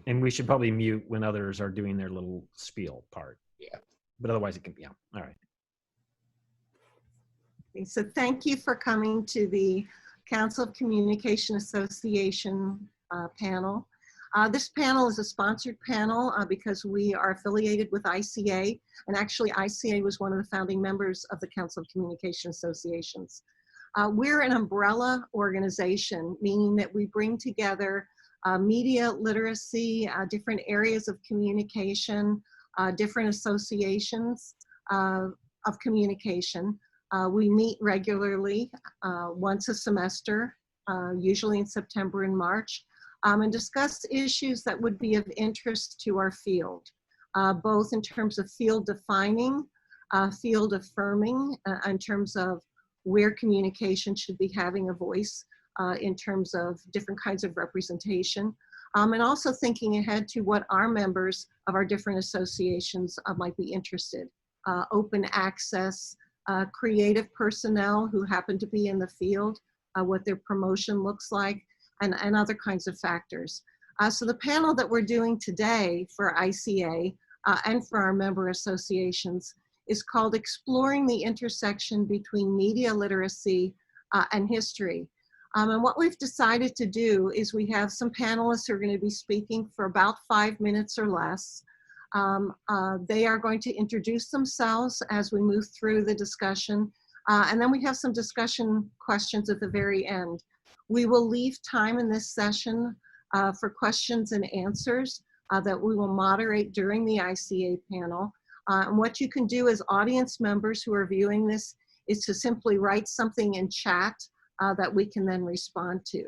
And we should probably mute when others are doing their little spiel part. Yeah. But otherwise it can be, yeah. All right. Okay, so thank you for coming to the Council of Communication Association panel. This panel is a sponsored panel because we are affiliated with ICA, and actually ICA was one of the founding members of the Council of Communication Associations. We're an umbrella organization, meaning that we bring together media literacy, different areas of communication, different associations of communication. We meet regularly once a semester, usually in September and March, and discuss issues that would be of interest to our field, both in terms of field defining, field affirming, in terms of where communication should be having a voice in terms of different kinds of representation, and also thinking ahead to what our members of our different associations might be interested. Open access, creative personnel who happen to be in the field, what their promotion looks like, and other kinds of factors. So the panel that we're doing today for ICA and for our member associations is called Exploring the Intersection Between Media Literacy and History. And what we've decided to do is we have some panelists who are going to be speaking for about 5 minutes or less. They are going to introduce themselves as we move through the discussion. And then we have some discussion questions at the very end. We will leave time in this session for questions and answers that we will moderate during the ICA panel. And what you can do as audience members who are viewing this is to simply write something in chat that we can then respond to.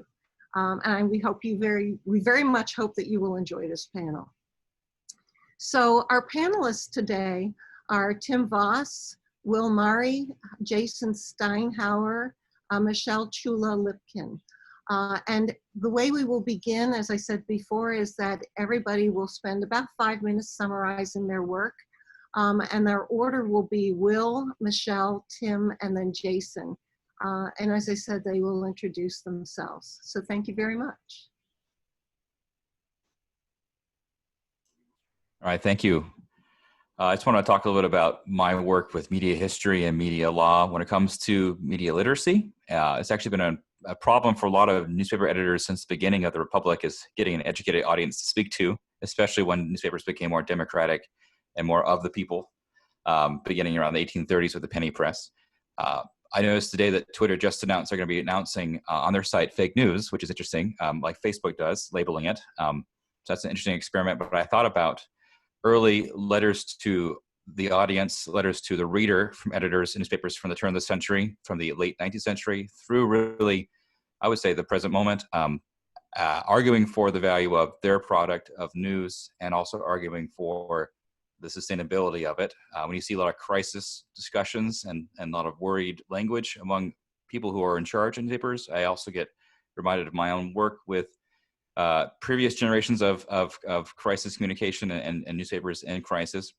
And we very much hope that you will enjoy this panel. So our panelists today are Tim Voss, Will Murray, Jason Steinhauer, Michelle Ciulla Lipkin. And the way we will begin, as I said before, is that everybody will spend about 5 minutes summarizing their work. And their order will be Will, Michelle, Tim, and then Jason. And as I said, they will introduce themselves. So thank you very much. All right, thank you. I just want to talk a little bit about my work with media history and media law when it comes to media literacy. It's actually been a problem for a lot of newspaper editors since the beginning of the Republic, is getting an educated audience to speak to, especially when newspapers became more democratic and more of the people, beginning around the 1830s with the penny press. I noticed today that Twitter just announced they're going to be announcing on their site fake news, which is interesting, like Facebook does, labeling it. So that's an interesting experiment. But I thought about early letters to the audience, letters to the reader from editors in newspapers from the turn of the century, from the late 19th century through really, I would say, the present moment, arguing for the value of their product of news and also arguing for the sustainability of it. When you see a lot of crisis discussions and a lot of worried language among people who are in charge in newspapers, I also get reminded of my own work with previous generations of crisis communication and newspapers in crisis.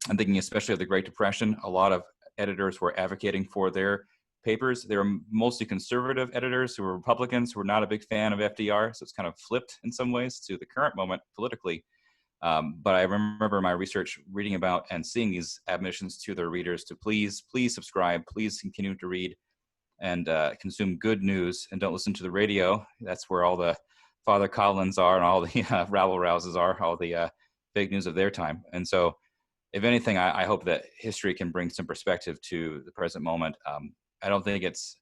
I'm thinking especially of the Great Depression. A lot of editors were advocating for their papers. They were mostly conservative editors who were Republicans, who were not a big fan of FDR. So it's kind of flipped in some ways to the current moment politically. But I remember my research reading about and seeing these admonitions to their readers to please subscribe, please continue to read and consume good news, and don't listen to the radio. That's where all the Father Collins are and all the rabble-rouses are, all the fake news of their time. And so, if anything, I hope that history can bring some perspective to the present moment. I don't think it's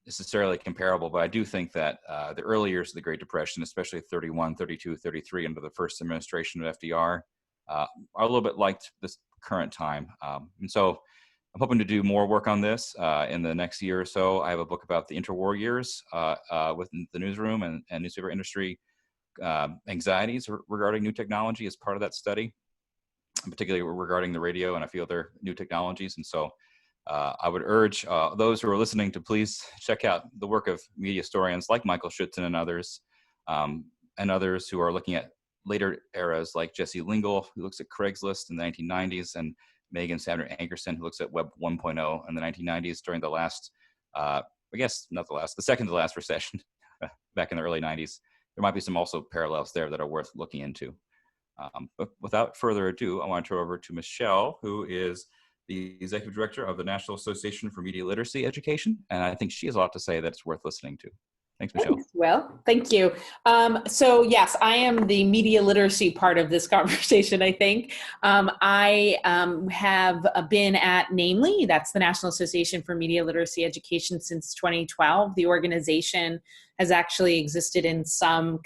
necessarily comparable, but I do think that the early years of the Great Depression, especially 31, 32, 33, under the first administration of FDR, are a little bit like this current time. And so I'm hoping to do more work on this in the next year or so. I have a book about the interwar years within the newsroom and newspaper industry anxieties regarding new technology as part of that study, particularly regarding the radio and a few other new technologies. And so I would urge those who are listening to please check out the work of media historians like Michael Schutzen and others who are looking at later eras like Jesse Lingle, who looks at Craigslist in the 1990s, and Megan Sander Ankerson, who looks at Web 1.0 in the 1990s during the last, I guess not the last, the second to last recession, back in the early 90s. There might be some also parallels there that are worth looking into. But without further ado, I want to turn over to Michelle, who is the Executive Director of the National Association for Media Literacy Education. And I think she has a lot to say that it's worth listening to. Thanks, Michelle. Thanks, Will. Thank you. So yes, I am the media literacy part of this conversation, I think. I have been at NAMELY, that's the National Association for Media Literacy Education, since 2012. The organization has actually existed in some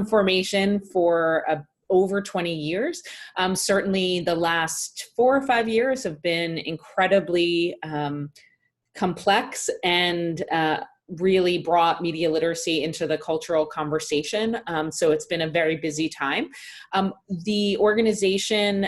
formation for over 20 years. Certainly the last 4 or 5 years have been incredibly complex and really brought media literacy into the cultural conversation. So it's been a very busy time. The organization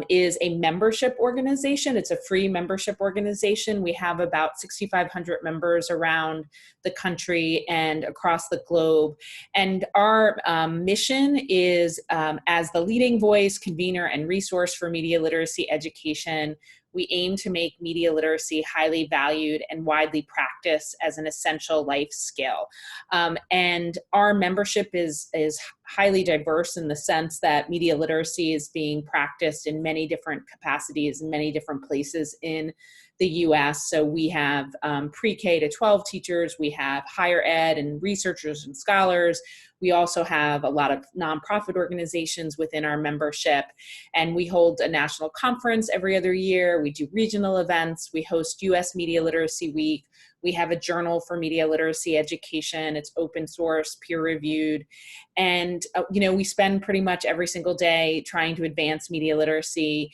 is a membership organization. It's a free membership organization. We have about 6,500 members around the country and across the globe. And our mission is, as the leading voice, convener, and resource for media literacy education, we aim to make media literacy highly valued and widely practiced as an essential life skill. And our membership is highly diverse in the sense that media literacy is being practiced in many different capacities in many different places in the US. So we have pre-K to 12 teachers, we have higher ed and researchers and scholars. We also have a lot of nonprofit organizations within our membership, and we hold a national conference every other year. We do regional events. We host US Media Literacy Week. We have a journal for media literacy education. It's open source, peer reviewed. And, we spend pretty much every single day trying to advance media literacy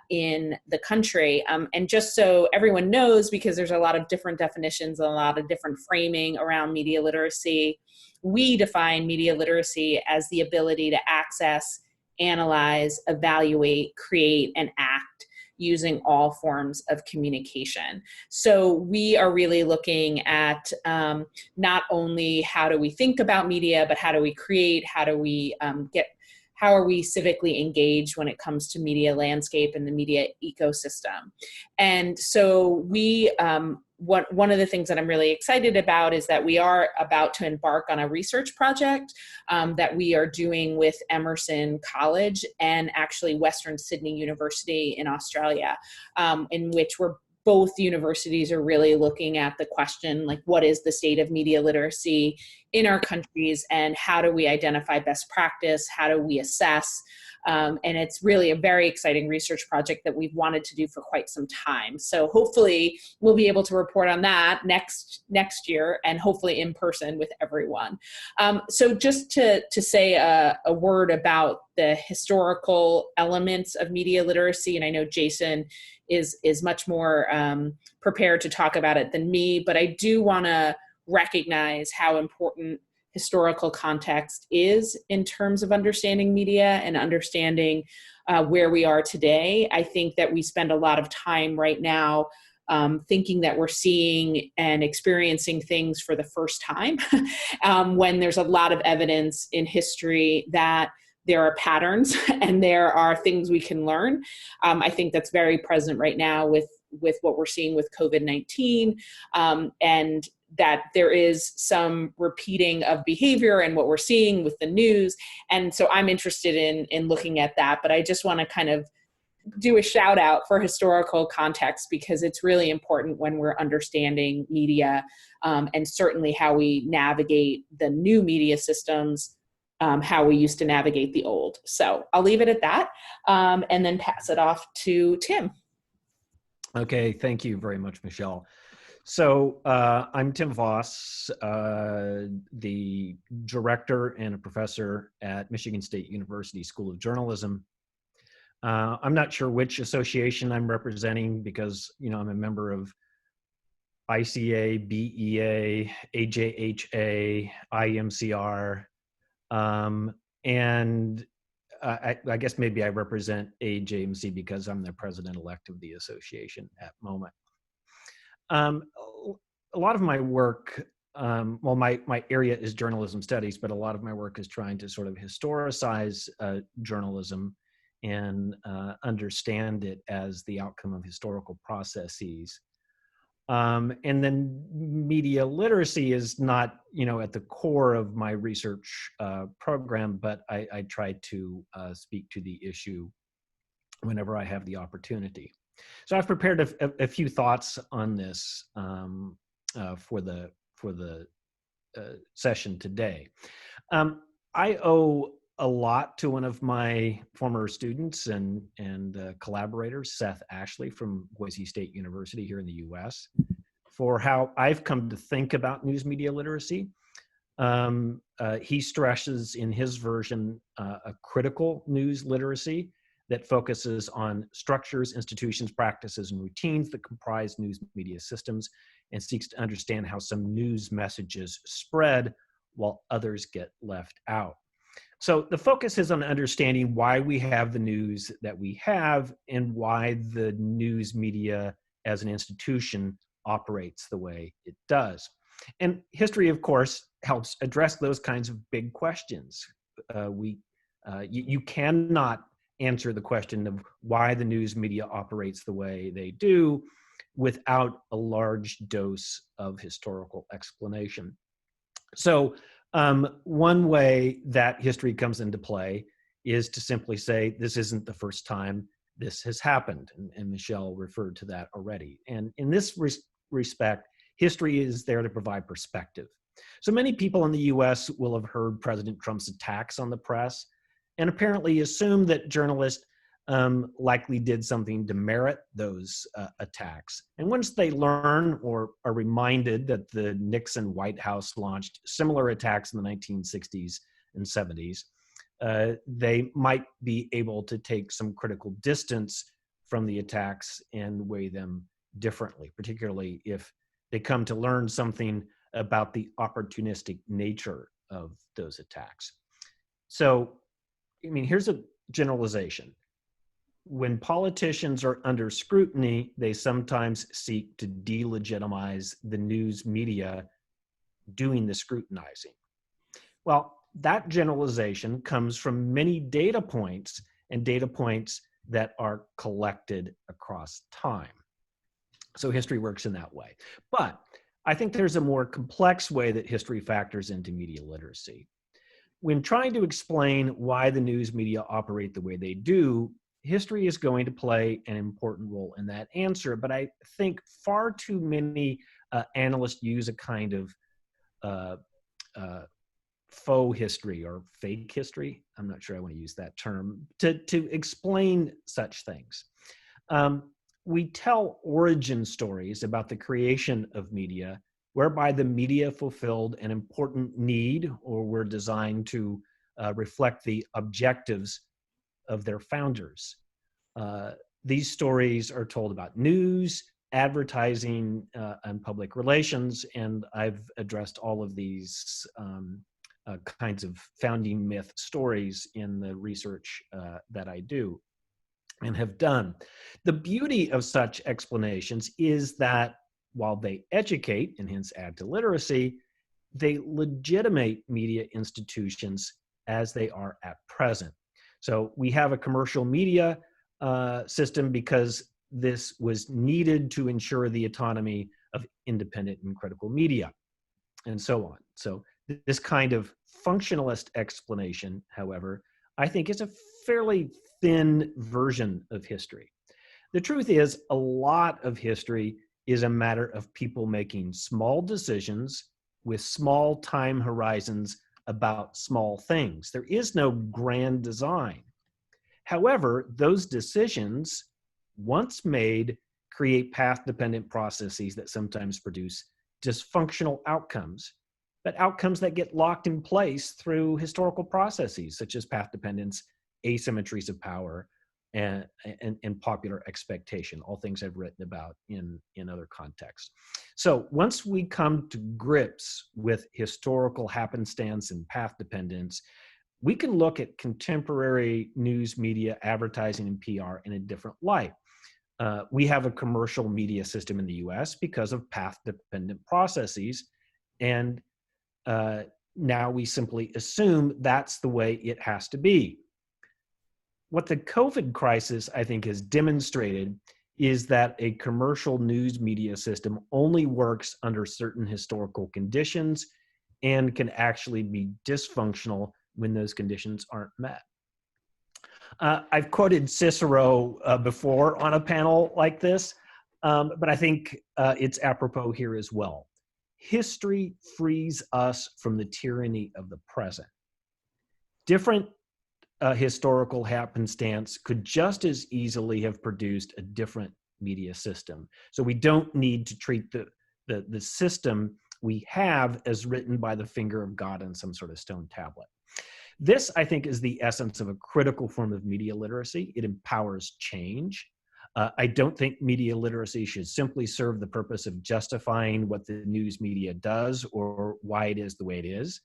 in the country. And just so everyone knows, because there's a lot of different definitions and a lot of different framing around media literacy, we define media literacy as the ability to access, analyze, evaluate, create, and act using all forms of communication. So we are really looking at not only how do we think about media, but how do we create, how are we civically engaged when it comes to media landscape and the media ecosystem. And so one of the things that I'm really excited about is that we are about to embark on a research project that we are doing with Emerson College and actually Western Sydney University in Australia, in which both universities are really looking at the question, like, what is the state of media literacy in our countries and how do we identify best practice? How do we assess? And it's really a very exciting research project that we've wanted to do for quite some time. So hopefully we'll be able to report on that next year, and hopefully in person with everyone. So just to say a word about the historical elements of media literacy, and I know Jason is much more prepared to talk about it than me, but I do want to recognize how important historical context is in terms of understanding media and understanding where we are today. I think that we spend a lot of time right now thinking that we're seeing and experiencing things for the first time when there's a lot of evidence in history that there are patterns and there are things we can learn. I think that's very present right now with what we're seeing with COVID-19, and that there is some repeating of behavior and what we're seeing with the news. And so I'm interested in looking at that, but I just want to kind of do a shout out for historical context because it's really important when we're understanding media, and certainly how we navigate the new media systems, how we used to navigate the old. So I'll leave it at that, and then pass it off to Tim. Okay, thank you very much, Michelle. So I'm Tim Voss, the director and a professor at Michigan State University School of Journalism. I'm not sure which association I'm representing because, I'm a member of ICA, BEA, AJHA, IMCR, and I guess maybe I represent AJMC because I'm the president-elect of the association at the moment. A lot of my work, my area is journalism studies, but a lot of my work is trying to sort of historicize journalism and understand it as the outcome of historical processes. And then media literacy is not, at the core of my research program, but I try to speak to the issue whenever I have the opportunity. So I've prepared a few thoughts on this for the session today. I owe a lot to one of my former students and collaborators, Seth Ashley from Boise State University here in the US, for how I've come to think about news media literacy. He stresses in his version a critical news literacy that focuses on structures, institutions, practices, and routines that comprise news media systems, and seeks to understand how some news messages spread while others get left out. So the focus is on understanding why we have the news that we have and why the news media as an institution operates the way it does. And history, of course, helps address those kinds of big questions. You cannot answer the question of why the news media operates the way they do without a large dose of historical explanation. So one way that history comes into play is to simply say, this isn't the first time this has happened. And Michelle referred to that already. And in this respect, history is there to provide perspective. So many people in the US will have heard President Trump's attacks on the press and apparently assume that journalists likely did something to merit those attacks. And once they learn or are reminded that the Nixon White House launched similar attacks in the 1960s and 70s, they might be able to take some critical distance from the attacks and weigh them differently, particularly if they come to learn something about the opportunistic nature of those attacks. So, here's a generalization. When politicians are under scrutiny, they sometimes seek to delegitimize the news media doing the scrutinizing. Well, that generalization comes from many data points and data points that are collected across time. So history works in that way. But I think there's a more complex way that history factors into media literacy. When trying to explain why the news media operate the way they do, history is going to play an important role in that answer, but I think far too many analysts use a kind of faux history or fake history. I'm not sure I want to use that term to explain such things. We tell origin stories about the creation of media, whereby the media fulfilled an important need or were designed to reflect the objectives of their founders. These stories are told about news, advertising, and public relations, and I've addressed all of these kinds of founding myth stories in the research that I do and have done. The beauty of such explanations is that while they educate and hence add to literacy, they legitimate media institutions as they are at present. So we have a commercial media system because this was needed to ensure the autonomy of independent and critical media, and so on. So this kind of functionalist explanation, however, I think is a fairly thin version of history. The truth is, a lot of history is a matter of people making small decisions with small time horizons about small things. There is no grand design. However, those decisions, once made, create path-dependent processes that sometimes produce dysfunctional outcomes, but outcomes that get locked in place through historical processes such as path dependence, asymmetries of power, and popular expectation, all things I've written about in other contexts. So once we come to grips with historical happenstance and path dependence, we can look at contemporary news media, advertising, and PR in a different light. We have a commercial media system in the US because of path-dependent processes, and now we simply assume that's the way it has to be. What the COVID crisis, I think, has demonstrated is that a commercial news media system only works under certain historical conditions and can actually be dysfunctional when those conditions aren't met. I've quoted Cicero before on a panel like this, but I think it's apropos here as well. History frees us from the tyranny of the present. Different historical happenstance could just as easily have produced a different media system. So we don't need to treat the system we have as written by the finger of God on some sort of stone tablet. This, I think, is the essence of a critical form of media literacy. It empowers change. I don't think media literacy should simply serve the purpose of justifying what the news media does or why it is the way it is.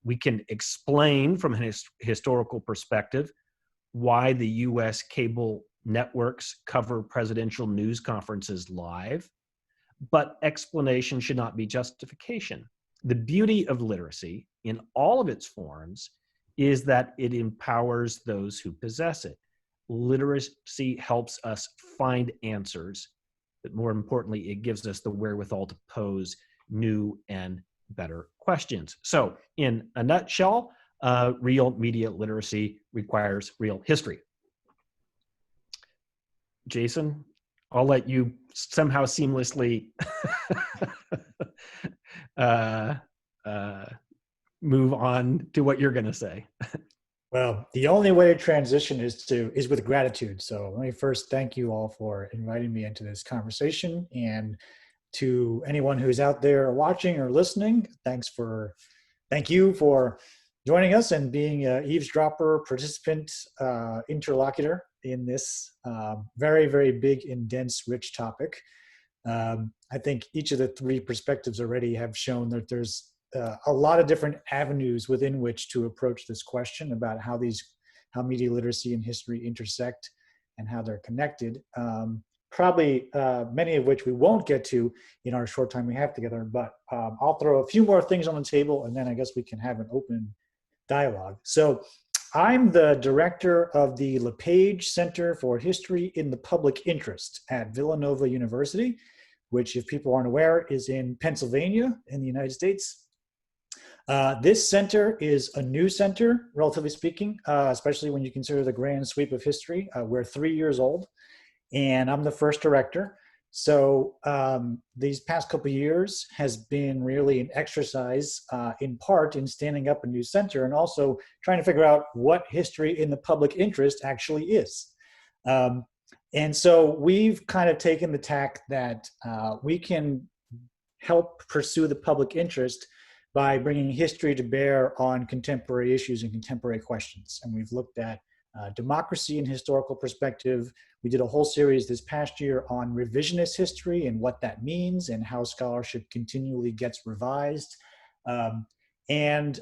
We can explain from a historical perspective why the US cable networks cover presidential news conferences live, but explanation should not be justification. The beauty of literacy in all of its forms is that it empowers those who possess it. Literacy helps us find answers, but more importantly, it gives us the wherewithal to pose new and better questions. So in a nutshell, real media literacy requires real history. Jason, I'll let you somehow seamlessly move on to what you're going to say. Well, the only way to transition is with gratitude. So let me first thank you all for inviting me into this conversation, and to anyone who's out there watching or listening, thank you for joining us and being an eavesdropper, participant, interlocutor in this very, very big and dense, rich topic. I think each of the three perspectives already have shown that there's a lot of different avenues within which to approach this question about how media literacy and history intersect and how they're connected. Probably many of which we won't get to in our short time we have together, but I'll throw a few more things on the table, and then I guess we can have an open dialogue. So I'm the director of the LePage Center for History in the Public Interest at Villanova University, which, if people aren't aware, is in Pennsylvania in the United States. This center is a new center, relatively speaking, especially when you consider the grand sweep of history. We're 3 years old, and I'm the first director. So these past couple of years has been really an exercise, in part, in standing up a new center and also trying to figure out what history in the public interest actually is. And so we've kind of taken the tack that we can help pursue the public interest by bringing history to bear on contemporary issues and contemporary questions. And we've looked at democracy in historical perspective. We did a whole series this past year on revisionist history and what that means and how scholarship continually gets revised. And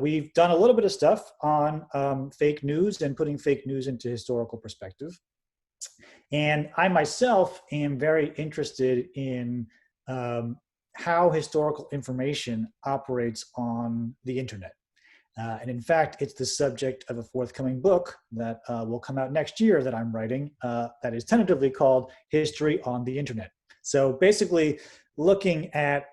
we've done a little bit of stuff on fake news and putting fake news into historical perspective. And I myself am very interested in how historical information operates on the internet. And in fact, it's the subject of a forthcoming book that will come out next year that I'm writing that is tentatively called History on the Internet. So basically looking at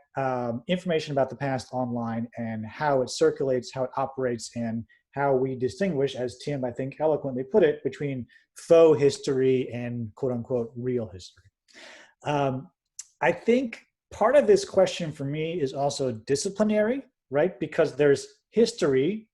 information about the past online and how it circulates, how it operates, and how we distinguish, as Tim, I think, eloquently put it, between faux history and quote unquote real history. I think part of this question for me is also disciplinary, right? Because there's history,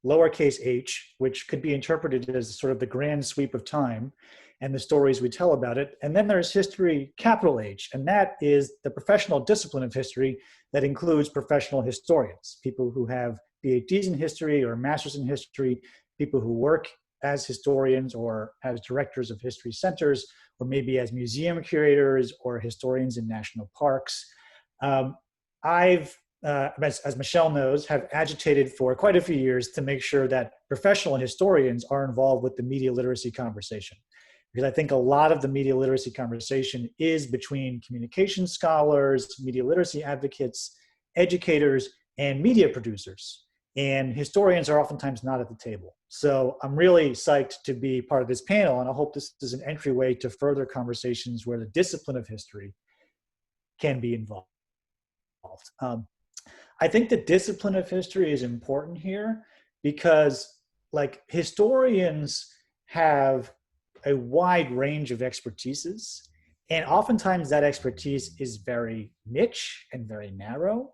lowercase h, which could be interpreted as sort of the grand sweep of time and the stories we tell about it. And then there's history, capital H, and that is the professional discipline of history that includes professional historians, people who have PhDs in history or masters in history, people who work as historians or as directors of history centers, or maybe as museum curators or historians in national parks. As Michelle knows, have agitated for quite a few years to make sure that professional historians are involved with the media literacy conversation. Because I think a lot of the media literacy conversation is between communication scholars, media literacy advocates, educators, and media producers. And historians are oftentimes not at the table. So I'm really psyched to be part of this panel, and I hope this is an entryway to further conversations where the discipline of history can be involved. I think the discipline of history is important here because, like, historians have a wide range of expertises, and oftentimes that expertise is very niche and very narrow.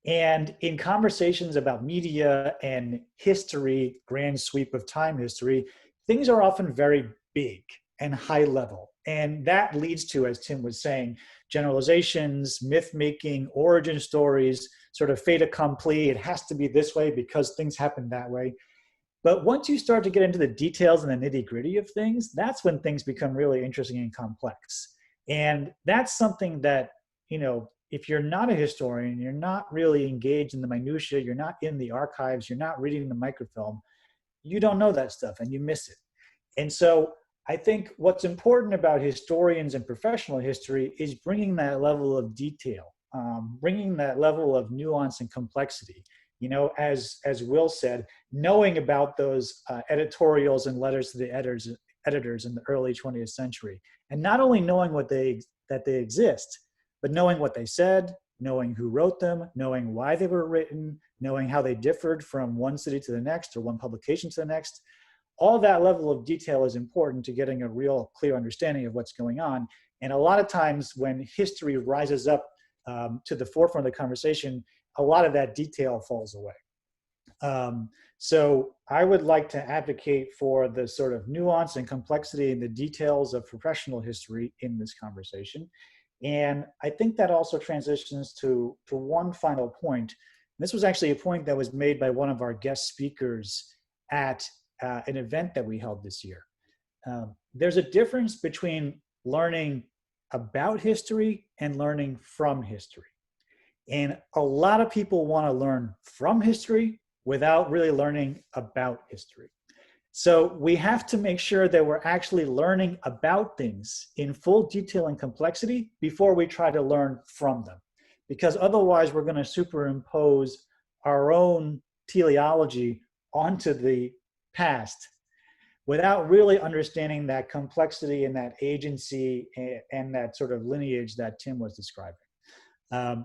And in conversations about media and history, grand sweep of time history, things are often very big and high level. And that leads to, as Tim was saying, generalizations, myth making, origin stories, sort of fait accompli. It has to be this way because things happen that way. But once you start to get into the details and the nitty gritty of things, that's when things become really interesting and complex. And that's something that, you know, if you're not a historian, you're not really engaged in the minutiae, you're not in the archives, you're not reading the microfilm, you don't know that stuff and you miss it. And so I think what's important about historians and professional history is bringing that level of detail, bringing that level of nuance and complexity. You know, as Will said, knowing about those editorials and letters to the editors in the early 20th century, and not only knowing that they exist, but knowing what they said, knowing who wrote them, knowing why they were written, knowing how they differed from one city to the next or one publication to the next. All that level of detail is important to getting a real clear understanding of what's going on. And a lot of times when history rises up to the forefront of the conversation, a lot of that detail falls away. So I would like to advocate for the sort of nuance and complexity and the details of professional history in this conversation. And I think that also transitions to one final point. This was actually a point that was made by one of our guest speakers at an event that we held this year. There's a difference between learning about history and learning from history. And a lot of people want to learn from history without really learning about history. So we have to make sure that we're actually learning about things in full detail and complexity before we try to learn from them. Because otherwise we're going to superimpose our own teleology onto the past without really understanding that complexity and that agency and that sort of lineage that Tim was describing.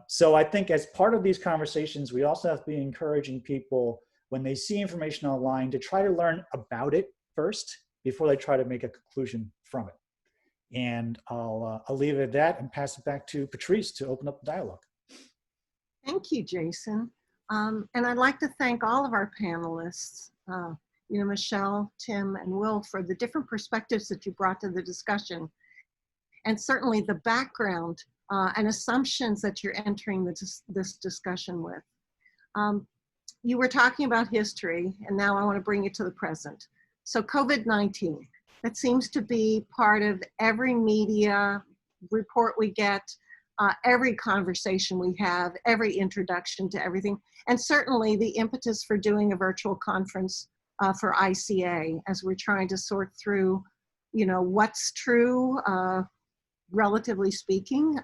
So I think as part of these conversations, we also have to be encouraging people when they see information online to try to learn about it first before they try to make a conclusion from it. And I'll leave it at that and pass it back to Patrice to open up the dialogue. Thank you, Jason. And I'd like to thank all of our panelists, you know, Michelle, Tim, and Will, for the different perspectives that you brought to the discussion. And certainly the background and assumptions that you're entering this discussion with. You were talking about history, and now I want to bring it to the present. So COVID-19, that seems to be part of every media report we get, every conversation we have, every introduction to everything, and certainly the impetus for doing a virtual conference for ICA as we're trying to sort through, you know, what's true, relatively speaking,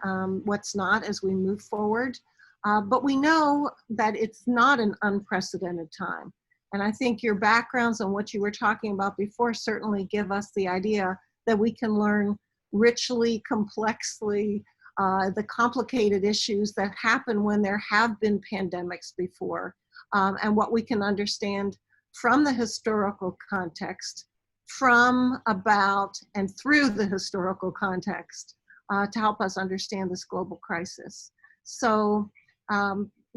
what's not as we move forward. But we know that it's not an unprecedented time. And I think your backgrounds and what you were talking about before certainly give us the idea that we can learn richly, complexly, the complicated issues that happen when there have been pandemics before, and what we can understand from the historical context, from, about, and through the historical context to help us understand this global crisis. So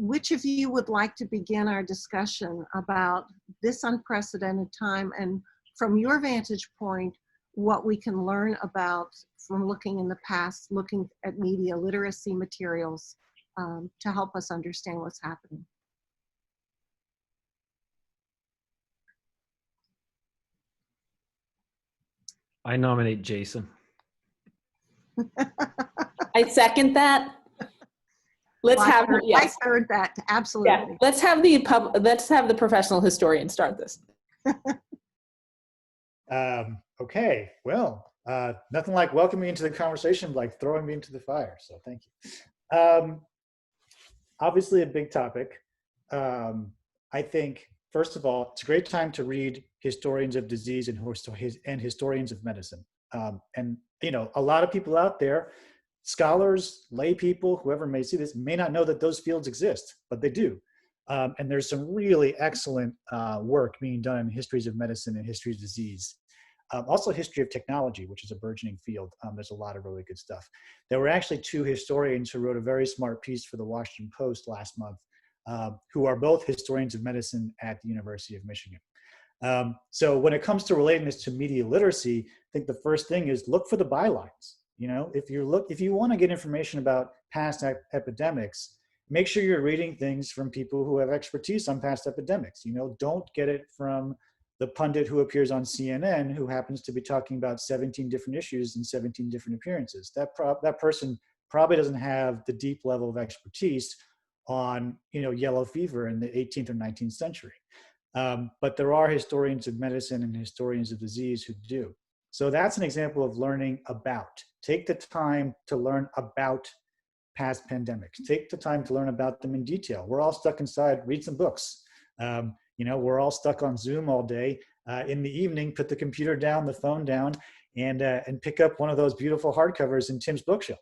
which of you would like to begin our discussion about this unprecedented time and from your vantage point, what we can learn about from looking in the past, looking at media literacy materials to help us understand what's happening? I nominate Jason. I second that. Let's have I heard that, absolutely. Yeah, let's have the professional historian start this. Okay, well, nothing like welcoming me into the conversation, like throwing me into the fire. So thank you. Obviously a big topic. I think, first of all, it's a great time to read historians of disease and historians of medicine. And, you know, a lot of people out there, scholars, lay people, whoever may see this, may not know that those fields exist, but they do. And there's some really excellent work being done in histories of medicine and histories of disease. Also history of technology, which is a burgeoning field. There's a lot of really good stuff. There were actually two historians who wrote a very smart piece for the Washington Post last month, who are both historians of medicine at the University of Michigan. So when it comes to relating this to media literacy, I think the first thing is look for the bylines. You know, if you want to get information about past epidemics, make sure you're reading things from people who have expertise on past epidemics. You know, don't get it from the pundit who appears on CNN who happens to be talking about 17 different issues and 17 different appearances. That person probably doesn't have the deep level of expertise on, you know, yellow fever in the 18th or 19th century. But there are historians of medicine and historians of disease who do. So that's an example of learning about. Take the time to learn about past pandemics. Take the time to learn about them in detail. We're all stuck inside, read some books. You know, we're all stuck on Zoom all day. In the evening, put the computer down, the phone down, and pick up one of those beautiful hardcovers in Tim's bookshelf.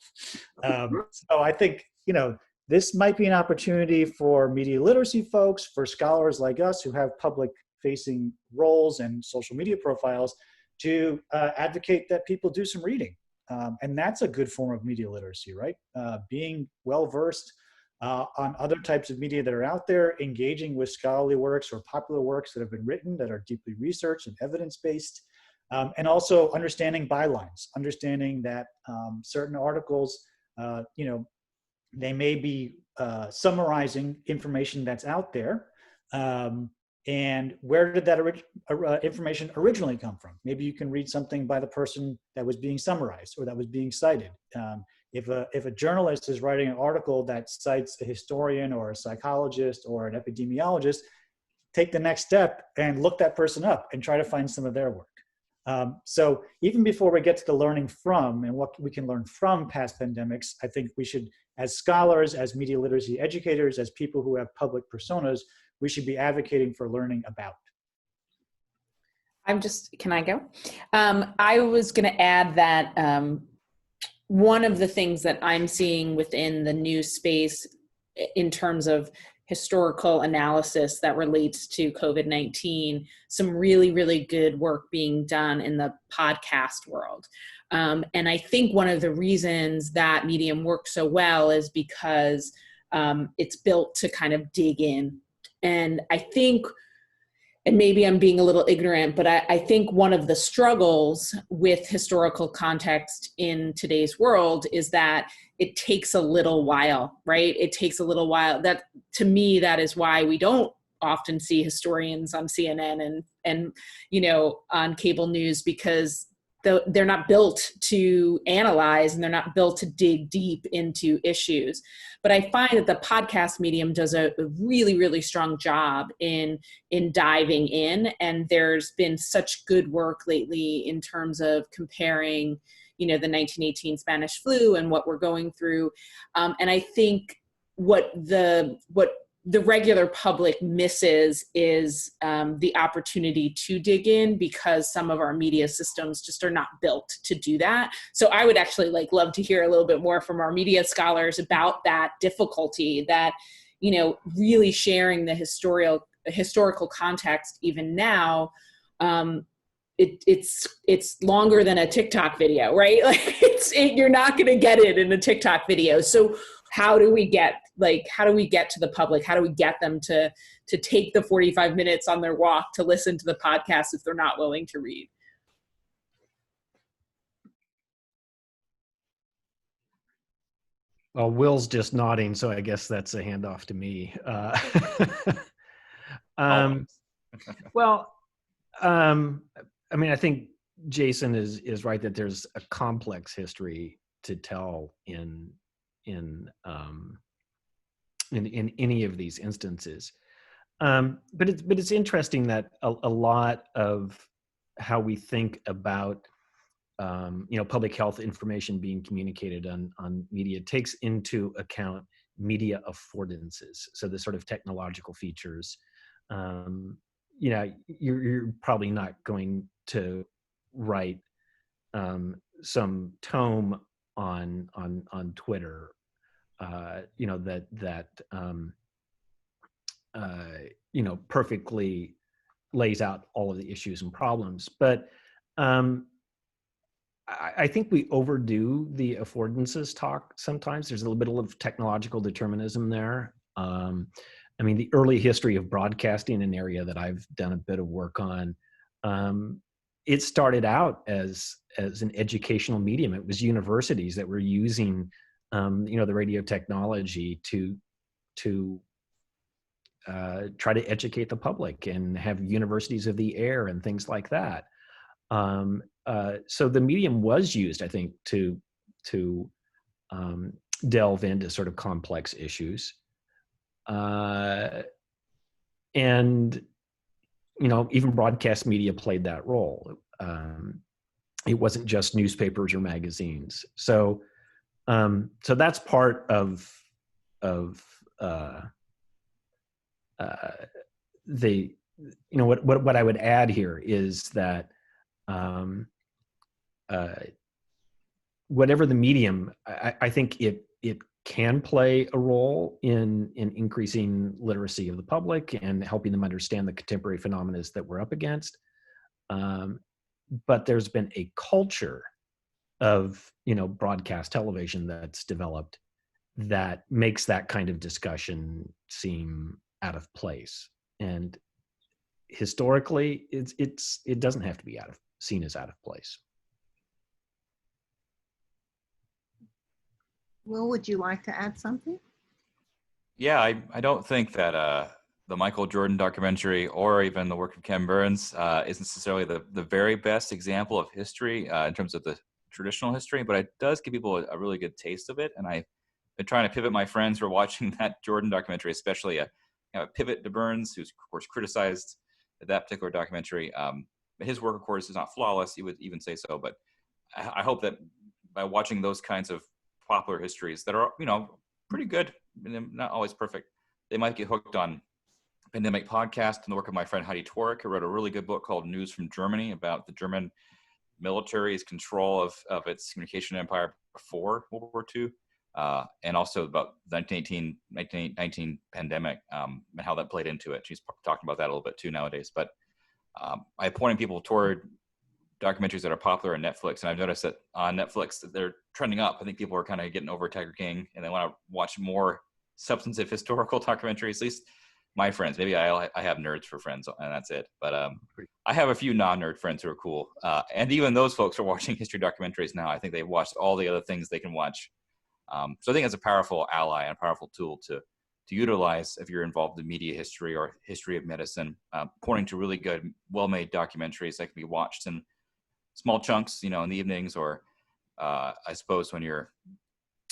So I think, you know, this might be an opportunity for media literacy folks, for scholars like us who have public-facing roles and social media profiles to advocate that people do some reading. And that's a good form of media literacy, right? Being well-versed on other types of media that are out there, engaging with scholarly works or popular works that have been written that are deeply researched and evidence-based, and also understanding bylines, understanding that certain articles, you know, they may be summarizing information that's out there, and where did that information originally come from? Maybe you can read something by the person that was being summarized or that was being cited. If a journalist is writing an article that cites a historian or a psychologist or an epidemiologist, take the next step and look that person up and try to find some of their work. So even before we get to the learning from and what we can learn from past pandemics, I think we should, as scholars, as media literacy educators, as people who have public personas, we should be advocating for learning about. Can I go? I was going to add that one of the things that I'm seeing within the news space in terms of historical analysis that relates to COVID-19, some really, really good work being done in the podcast world. And I think one of the reasons that Medium works so well is because it's built to kind of dig in. And I think, and maybe I'm being a little ignorant, but I think one of the struggles with historical context in today's world is that it takes a little while, right? It takes a little while. That, to me, that is why we don't often see historians on CNN and you know, on cable news, because they're not built to analyze and they're not built to dig deep into issues. But I find that the podcast medium does a really, really strong job in diving in. And there's been such good work lately in terms of comparing, you know, the 1918 Spanish flu and what we're going through. And I think what the regular public misses is the opportunity to dig in, because some of our media systems just are not built to do that. So I would actually love to hear a little bit more from our media scholars about that difficulty, that, you know, really sharing the historical context even now. It's longer than a TikTok video, right? You're not going to get it in a TikTok video. So how do we get to the public? How do we get them to take the 45 minutes on their walk to listen to the podcast if they're not willing to read? Well, Will's just nodding, so I guess that's a handoff to me. Well, I mean, I think Jason is right that there's a complex history to tell in any of these instances. But it's interesting that a lot of how we think about you know, public health information being communicated on media takes into account media affordances. So the sort of technological features you know, you're probably not going to write some tome on Twitter, you know, that you know, perfectly lays out all of the issues and problems. But I think we overdo the affordances talk sometimes. There's a little bit of technological determinism there. I mean, the early history of broadcasting, an area that I've done a bit of work on, it started out as an educational medium. It was universities that were using, you know, the radio technology to try to educate the public and have universities of the air and things like that. So the medium was used, I think, to delve into sort of complex issues. And, you know, even broadcast media played that role. It wasn't just newspapers or magazines. So that's part of the, you know, what I would add here is that whatever the medium, I think it can play a role in increasing literacy of the public and helping them understand the contemporary phenomena that we're up against. But there's been a culture of, you know, broadcast television that's developed that makes that kind of discussion seem out of place. And historically, it doesn't have to be seen as out of place. Will, would you like to add something? Yeah, I don't think that the Michael Jordan documentary or even the work of Ken Burns is necessarily the very best example of history in terms of the traditional history, but it does give people a really good taste of it. And I've been trying to pivot my friends who are watching that Jordan documentary, especially a pivot to Burns, who's of course criticized that particular documentary. His work, of course, is not flawless. He would even say so, but I hope that by watching those kinds of popular histories that are, you know, pretty good, not always perfect, they might get hooked on Pandemic Podcast and the work of my friend Heidi Tworek, who wrote a really good book called News from Germany about the German military's control of its communication empire before World War II, and also about the 1919 pandemic and how that played into it. She's talking about that a little bit too nowadays. But I pointed people toward documentaries that are popular on Netflix, and I've noticed that on Netflix that they're trending up. I think people are kind of getting over Tiger King, and they want to watch more substantive historical documentaries. At least my friends. Maybe I have nerds for friends, and that's it. But I have a few non-nerd friends who are cool, and even those folks are watching history documentaries now. I think they've watched all the other things they can watch. So I think it's a powerful ally and a powerful tool to utilize if you're involved in media history or history of medicine, pointing to really good, well-made documentaries that can be watched in small chunks, you know, in the evenings, or I suppose when you're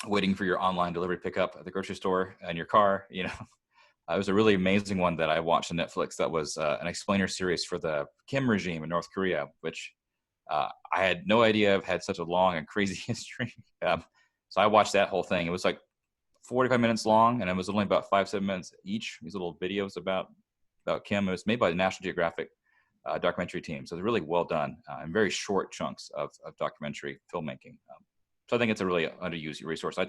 waiting for your online delivery pickup at the grocery store in your car, you know. It was a really amazing one that I watched on Netflix that was an explainer series for the Kim regime in North Korea, which I had no idea had such a long and crazy history. So I watched that whole thing. It was like 45 minutes long, and it was only about 5-7 minutes each. These little videos about Kim. It was made by the National Geographic documentary team. So it's really well done and very short chunks of documentary filmmaking. So I think it's a really underused resource. I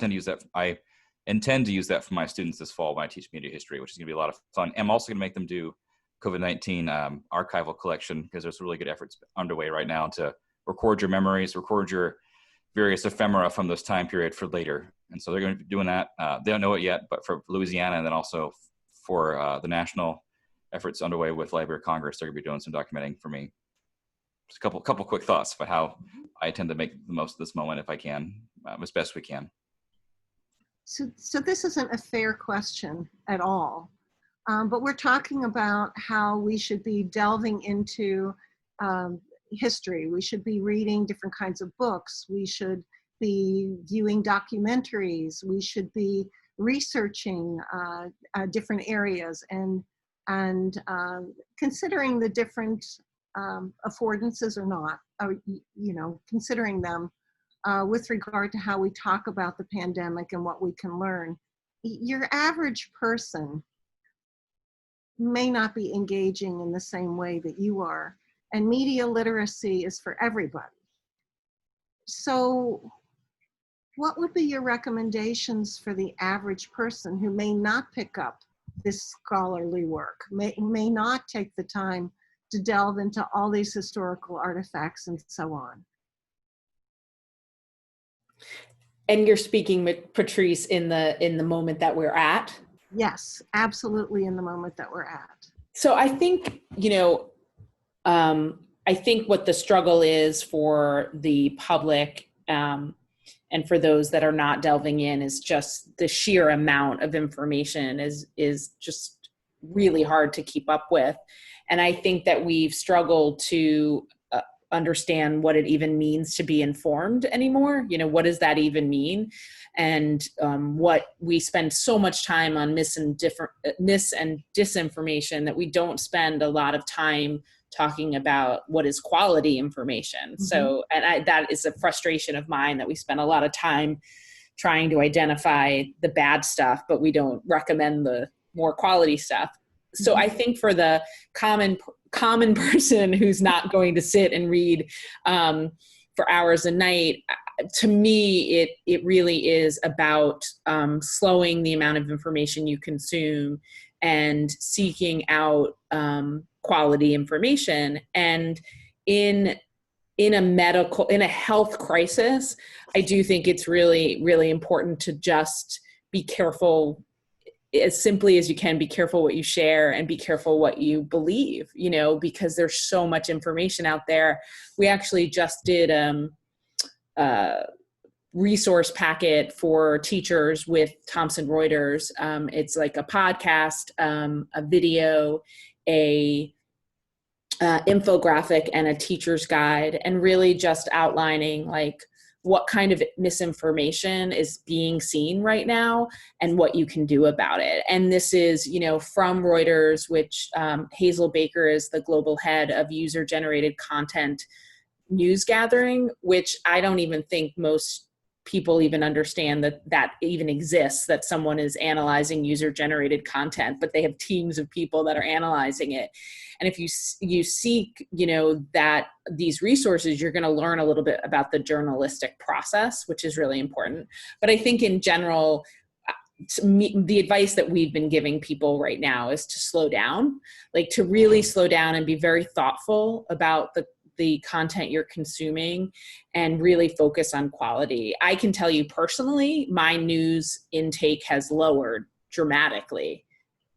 intend to use that for my students this fall when I teach media history, which is going to be a lot of fun. I'm also going to make them do COVID-19 archival collection, because there's really good efforts underway right now to record your memories, record your various ephemera from this time period for later. And so they're going to be doing that. They don't know it yet, but for Louisiana, and then also for the national efforts underway with Library of Congress, they're going to be doing some documenting for me. Just a couple quick thoughts about how I tend to make the most of this moment if I can, as best we can. So this isn't a fair question at all, but we're talking about how we should be delving into history. We should be reading different kinds of books. We should be viewing documentaries. We should be researching different areas and considering the different affordances or not, you know, considering them with regard to how we talk about the pandemic and what we can learn. Your average person may not be engaging in the same way that you are. And media literacy is for everybody. So what would be your recommendations for the average person who may not pick up this scholarly work, may not take the time to delve into all these historical artifacts and so on? And you're speaking with Patrice in the moment that we're at? Yes, absolutely, in the moment that we're at. So I think, I think what the struggle is for the public and for those that are not delving in is just the sheer amount of information is just really hard to keep up with. And I think that we've struggled to understand what it even means to be informed anymore. What does that even mean? And what we spend so much time on mis and disinformation that we don't spend a lot of time talking about what is quality information. Mm-hmm. So, and that is a frustration of mine, that we spend a lot of time trying to identify the bad stuff, but we don't recommend the more quality stuff. So I think for the common person who's not going to sit and read for hours a night, to me, it really is about slowing the amount of information you consume and seeking out quality information. And in a health crisis, I do think it's really, really important to just be careful, as simply as you can, be careful what you share and be careful what you believe, because there's so much information out there. We actually just did a resource packet for teachers with Thomson Reuters. It's like a podcast, a video, a infographic, and a teacher's guide, and really just outlining like what kind of misinformation is being seen right now and what you can do about it. And this is, from Reuters, which Hazel Baker is the global head of user-generated content news gathering, which I don't even think most people even understand that even exists, that someone is analyzing user-generated content, but they have teams of people that are analyzing it. And if you seek, that these resources, you're going to learn a little bit about the journalistic process, which is really important. But I think in general, the advice that we've been giving people right now is to slow down, like to really slow down and be very thoughtful about the content you're consuming and really focus on quality. I can tell you personally, my news intake has lowered dramatically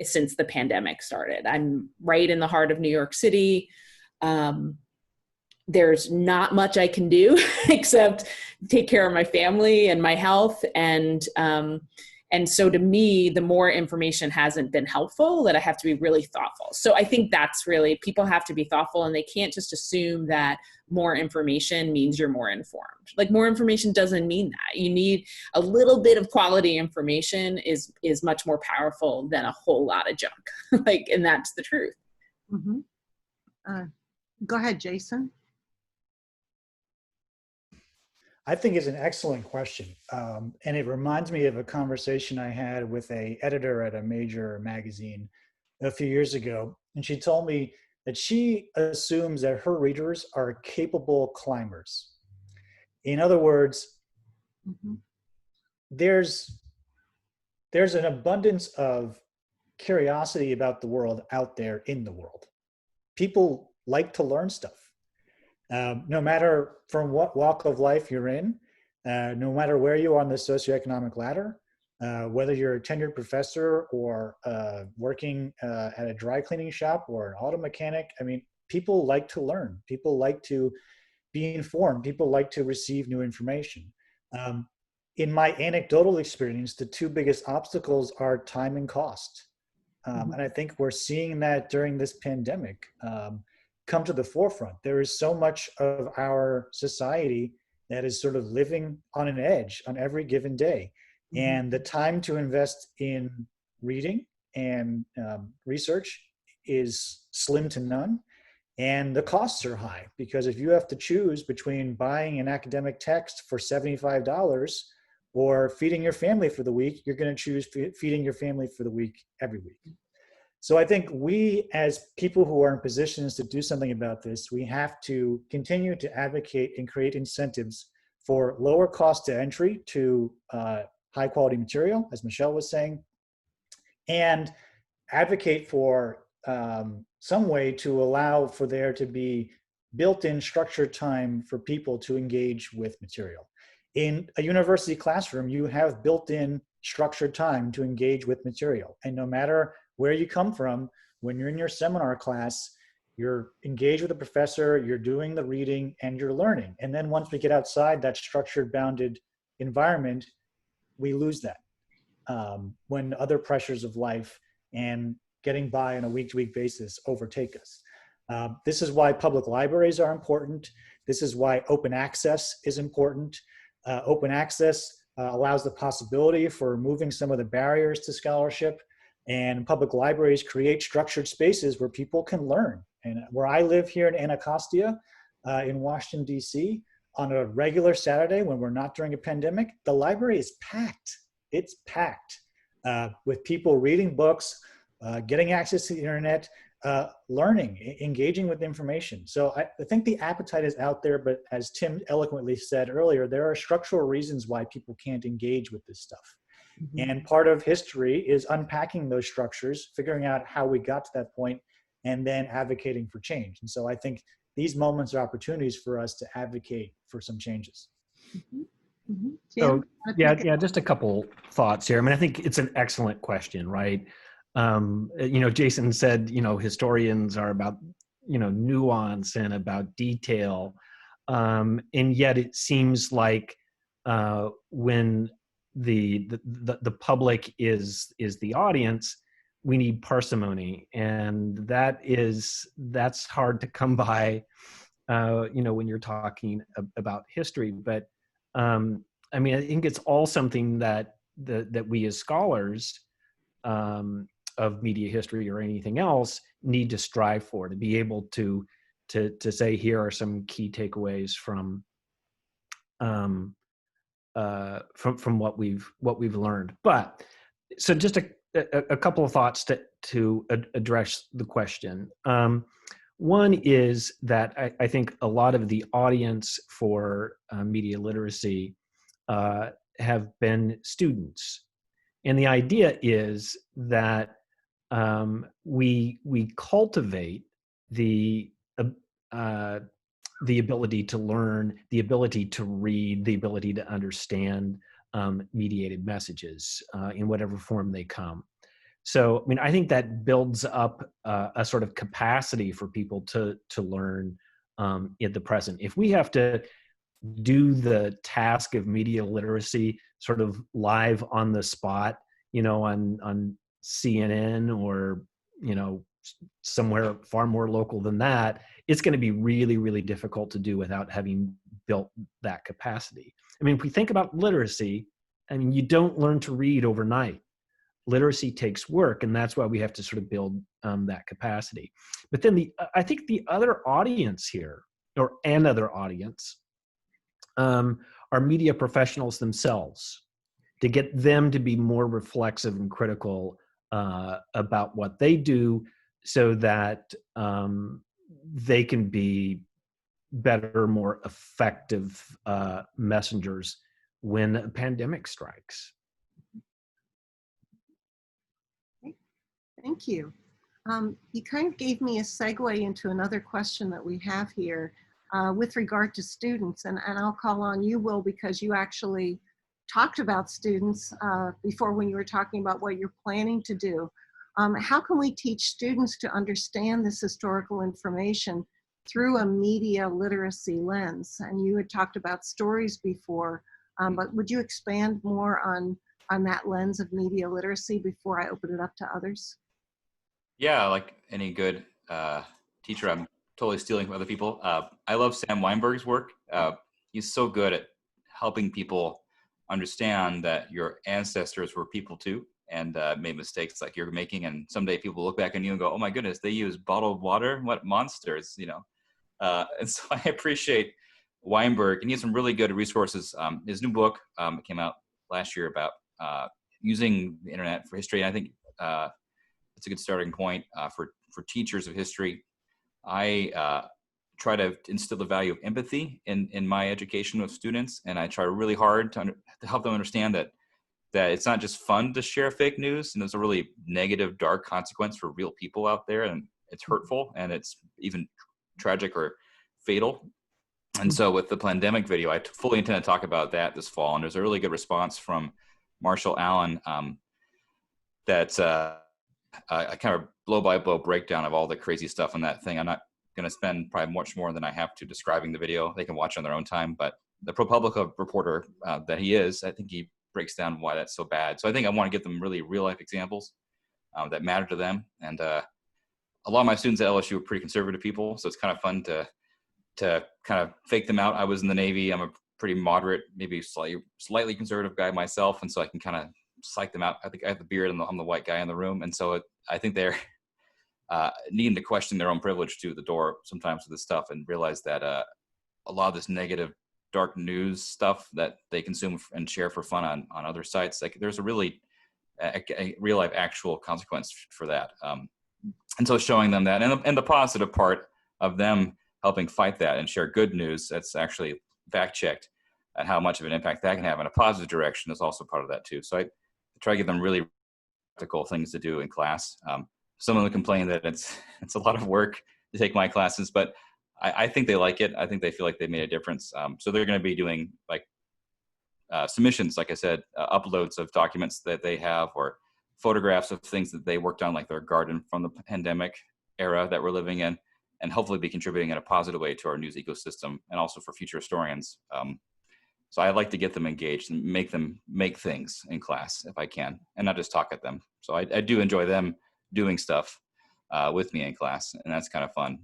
since the pandemic started. I'm right in the heart of New York City. There's not much I can do except take care of my family and my health. And so to me, the more information hasn't been helpful, that I have to be really thoughtful. So I think that's really, people have to be thoughtful, and they can't just assume that more information means you're more informed. Like, more information doesn't mean that. You need a little bit of quality information is much more powerful than a whole lot of junk. And that's the truth. Mm-hmm. Go ahead, Jason. I think it's an excellent question. And it reminds me of a conversation I had with an editor at a major magazine a few years ago. And she told me that she assumes that her readers are capable climbers. In other words, mm-hmm. there's an abundance of curiosity about the world out there in the world. People like to learn stuff. No matter from what walk of life you're in, no matter where you are on the socioeconomic ladder, whether you're a tenured professor or working at a dry cleaning shop or an auto mechanic, people like to learn. People like to be informed. People like to receive new information. In my anecdotal experience, the two biggest obstacles are time and cost. And I think we're seeing that during this pandemic come to the forefront. There is so much of our society that is sort of living on an edge on every given day. And the time to invest in reading and research is slim to none. And the costs are high, because if you have to choose between buying an academic text for $75 or feeding your family for the week, you're going to choose feeding your family for the week every week. So I think we, as people who are in positions to do something about this, we have to continue to advocate and create incentives for lower cost to entry to high quality material, as Michelle was saying, and advocate for some way to allow for there to be built-in structured time for people to engage with material. In a university classroom, you have built-in structured time to engage with material. And no matter where you come from, when you're in your seminar class, you're engaged with a professor, you're doing the reading, and you're learning. And then once we get outside that structured, bounded environment, we lose that when other pressures of life and getting by on a week-to-week basis overtake us. This is why public libraries are important. This is why open access is important. Open access allows the possibility for removing some of the barriers to scholarship, and public libraries create structured spaces where people can learn. And where I live here in Anacostia, in Washington, D.C., on a regular Saturday when we're not during a pandemic, the library is packed. It's packed with people reading books, getting access to the internet, learning, engaging with information. So I think the appetite is out there, but as Tim eloquently said earlier, there are structural reasons why people can't engage with this stuff. Mm-hmm. And part of history is unpacking those structures, figuring out how we got to that point, and then advocating for change. And so I think these moments are opportunities for us to advocate for some changes. Mm-hmm. Mm-hmm. So yeah, just a couple thoughts here. I mean, I think it's an excellent question, right? Jason said, historians are about, nuance and about detail. And yet it seems like when the public is the audience, we need parsimony. And that's hard to come by, when you're talking about history. But I think it's all something that we as scholars of media history or anything else need to strive for, to be able to say, here are some key takeaways from what we've learned. But so just a couple of thoughts to address the question. One is that I think a lot of the audience for media literacy have been students. And the idea is that we cultivate the ability to learn, the ability to read, the ability to understand mediated messages in whatever form they come. So, I think that builds up a sort of capacity for people to learn in the present. If we have to do the task of media literacy sort of live on the spot, on CNN or, somewhere far more local than that, it's going to be really, really difficult to do without having built that capacity. If we think about literacy, you don't learn to read overnight. Literacy takes work, and that's why we have to sort of build that capacity. But then I think the other audience here, or another audience, are media professionals themselves, to get them to be more reflexive and critical about what they do, so that they can be better, more effective messengers when a pandemic strikes. Thank you. You kind of gave me a segue into another question that we have here with regard to students, and I'll call on you, Will, because you actually talked about students before when you were talking about what you're planning to do. How can we teach students to understand this historical information through a media literacy lens? And you had talked about stories before, but would you expand more on that lens of media literacy before I open it up to others? Yeah, like any good teacher, I'm totally stealing from other people. I love Sam Weinberg's work. He's so good at helping people understand that your ancestors were people too, and made mistakes like you're making. And someday people look back on you and go, "Oh my goodness, they use bottled water? What monsters?" And so I appreciate Weinberg, and he has some really good resources. His new book came out last year about using the internet for history. And I think it's a good starting point for teachers of history. I try to instill the value of empathy in my education with students, and I try really hard to help them understand that it's not just fun to share fake news, and there's a really negative, dark consequence for real people out there, and it's hurtful, and it's even tragic or fatal. And so with the pandemic video, I fully intend to talk about that this fall, and there's a really good response from Marshall Allen that's a kind of blow-by-blow breakdown of all the crazy stuff on that thing. I'm not going to spend probably much more than I have to describing the video. They can watch on their own time, but the ProPublica reporter that he is, I think he breaks down why that's so bad. So I think I want to give them really real-life examples that matter to them. And a lot of my students at LSU are pretty conservative people, so it's kind of fun to kind of fake them out. I was in the Navy. I'm a pretty moderate, maybe slightly conservative guy myself, and so I can kind of psych them out. I think I have the beard and I'm the white guy in the room, and so I think they're needing to question their own privilege to the door sometimes with this stuff, and realize that a lot of this negative, dark news stuff that they consume and share for fun on other sites, like there's a really a real life actual consequence for that. And so showing them that, and the positive part of them helping fight that and share good news that's actually fact checked, and how much of an impact that can have in a positive direction is also part of that too. So I try to give them really practical things to do in class. Some of them complain that it's a lot of work to take my classes, but I think they like it. I think they feel like they made a difference. So they're going to be doing like submissions, like I said, uploads of documents that they have, or photographs of things that they worked on, like their garden from the pandemic era that we're living in, and hopefully be contributing in a positive way to our news ecosystem and also for future historians. So I like to get them engaged and make them make things in class if I can, and not just talk at them. So I do enjoy them doing stuff with me in class, and that's kind of fun.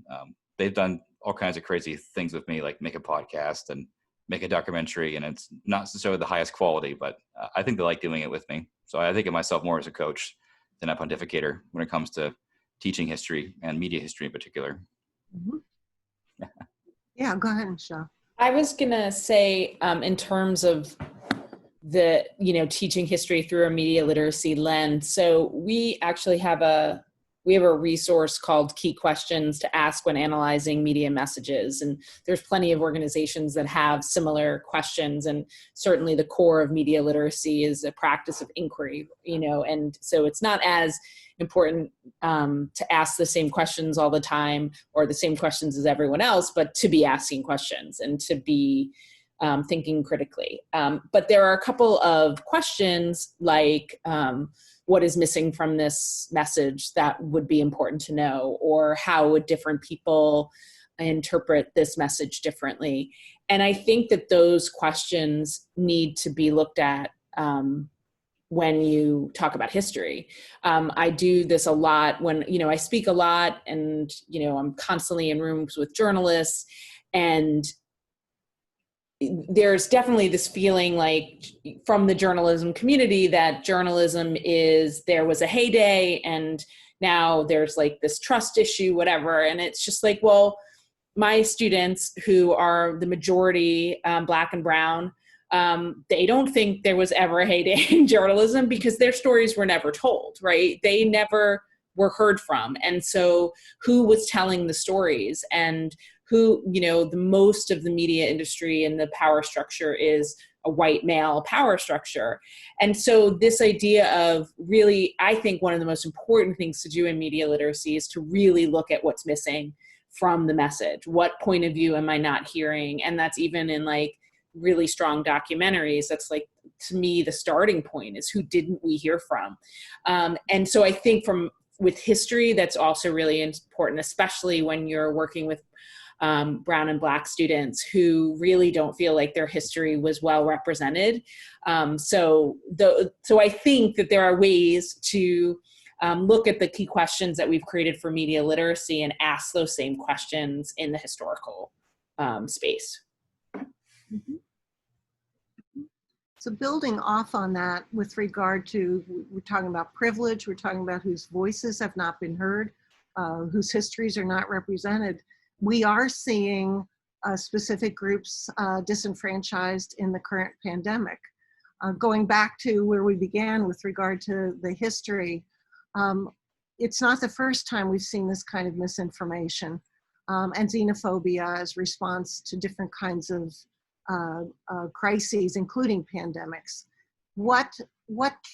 They've done all kinds of crazy things with me, like make a podcast and make a documentary, and it's not necessarily the highest quality, but I think they like doing it with me. So I think of myself more as a coach than a pontificator when it comes to teaching history and media history in particular. Mm-hmm. Yeah, go ahead, Michelle. I was gonna say, in terms of the, teaching history through a media literacy lens. So we actually have a resource called Key Questions to Ask When Analyzing Media Messages. And there's plenty of organizations that have similar questions. And certainly the core of media literacy is a practice of inquiry, and so it's not as important to ask the same questions all the time or the same questions as everyone else, but to be asking questions and to be thinking critically. But there are a couple of questions like, what is missing from this message that would be important to know, or how would different people interpret this message differently? And I think that those questions need to be looked at when you talk about history. I do this a lot when, I speak a lot, and, I'm constantly in rooms with journalists, and there's definitely this feeling like from the journalism community that journalism there was a heyday and now there's like this trust issue, whatever. And it's just like, well, my students, who are the majority Black and brown, they don't think there was ever a heyday in journalism because their stories were never told, right? They never were heard from. And so who was telling the stories, and who, the most of the media industry and the power structure is a white male power structure. And so this idea of really, I think one of the most important things to do in media literacy is to really look at what's missing from the message. What point of view am I not hearing? And that's even in like really strong documentaries. That's like, to me, the starting point is who didn't we hear from? And so I think with history, that's also really important, especially when you're working with brown and Black students who really don't feel like their history was well represented. So I think that there are ways to look at the key questions that we've created for media literacy and ask those same questions in the historical space. Mm-hmm. So building off on that with regard to, we're talking about privilege, we're talking about whose voices have not been heard, whose histories are not represented. We are seeing specific groups disenfranchised in the current pandemic. Going back to where we began with regard to the history, it's not the first time we've seen this kind of misinformation and xenophobia as response to different kinds of crises, including pandemics. What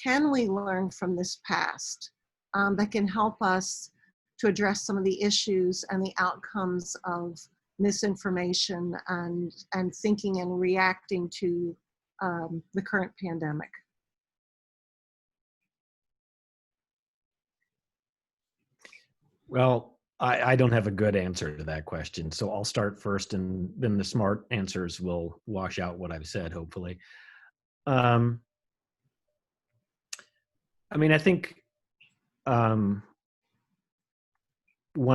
can we learn from this past that can help us to address some of the issues and the outcomes of misinformation and thinking and reacting to the current pandemic? Well, I don't have a good answer to that question, so I'll start first, and then the smart answers will wash out what I've said, hopefully. I mean, I think one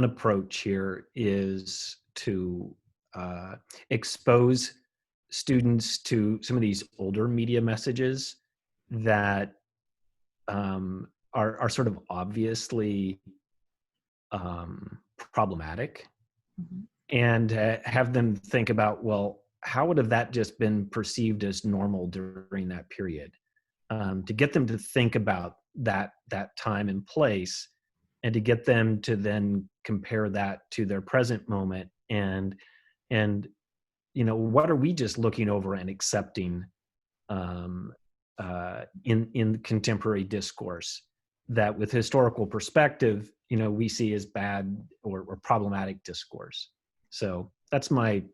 approach here is to expose students to some of these older media messages that are sort of obviously problematic, Mm-hmm. and have them think about, well, how would have that just been perceived as normal during that period? To get them to think about that time and place, and to get them to then compare that to their present moment, and what are we just looking over and accepting in contemporary discourse that with historical perspective, we see as bad or problematic discourse. So that's my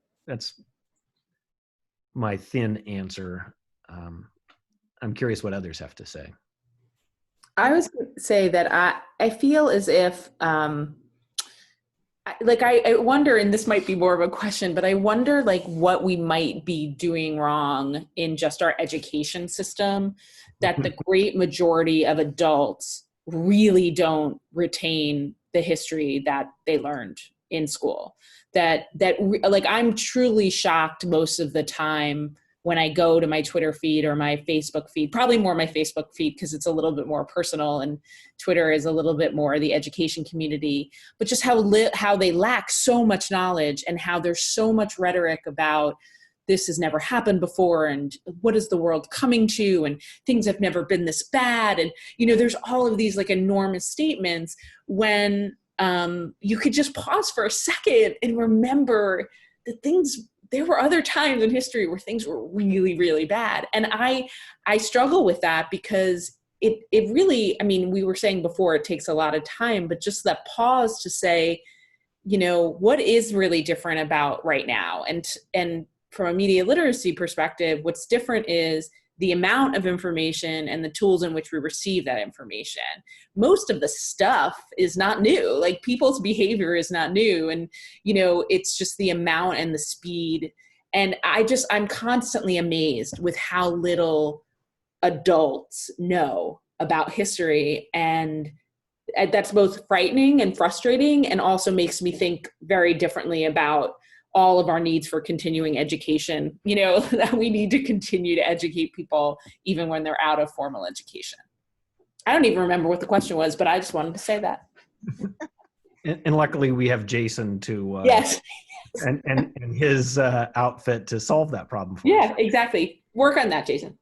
thin answer. I'm curious what others have to say. I was going to say that I feel as if, I wonder, and this might be more of a question, but I wonder what we might be doing wrong in just our education system, that the great majority of adults really don't retain the history that they learned in school. I'm truly shocked most of the time when I go to my Twitter feed or my Facebook feed, probably more my Facebook feed because it's a little bit more personal and Twitter is a little bit more the education community, but just how they lack so much knowledge and how there's so much rhetoric about this has never happened before and what is the world coming to and things have never been this bad. And, there's all of these enormous statements when you could just pause for a second and remember the things. There were other times in history where things were really, really bad. And I struggle with that because it really, we were saying before, it takes a lot of time, but just that pause to say, what is really different about right now? And from a media literacy perspective, what's different is the amount of information and the tools in which we receive that information. Most of the stuff is not new. People's behavior is not new. And, it's just the amount and the speed. And I'm constantly amazed with how little adults know about history. And that's both frightening and frustrating, and also makes me think very differently about all of our needs for continuing education, that we need to continue to educate people even when they're out of formal education. I don't even remember what the question was, but I just wanted to say that. And luckily we have Jason to yes, and his outfit to solve that problem for us. Yeah, exactly. Work on that, Jason.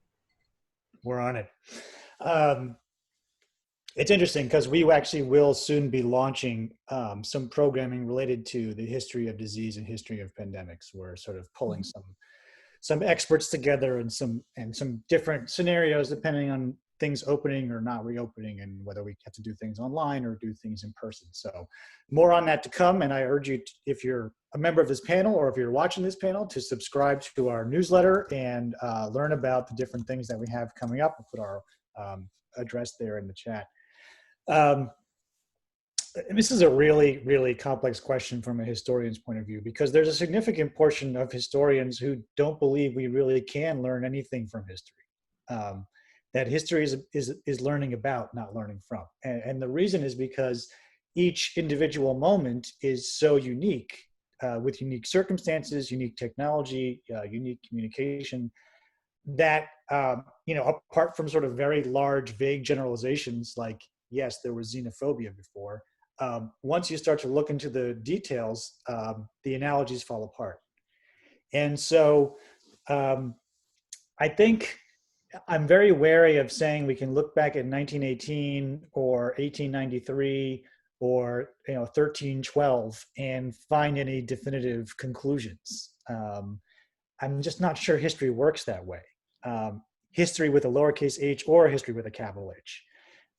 We're on it. It's interesting because we actually will soon be launching some programming related to the history of disease and history of pandemics. We're sort of pulling some experts together and some different scenarios depending on things opening or not reopening, and whether we have to do things online or do things in person. So more on that to come. And I urge you, if you're a member of this panel or if you're watching this panel, to subscribe to our newsletter and learn about the different things that we have coming up. We'll put our address there in the chat. This is a really, really complex question from a historian's point of view, because there's a significant portion of historians who don't believe we really can learn anything from history. That history is learning about, not learning from. And the reason is because each individual moment is so unique, with unique circumstances, unique technology, unique communication, that, apart from sort of very large, vague generalizations like, yes, there was xenophobia before, once you start to look into the details, the analogies fall apart. And so I think I'm very wary of saying we can look back at 1918 or 1893 or 1312 and find any definitive conclusions. I'm just not sure history works that way. History with a lowercase h or history with a capital H.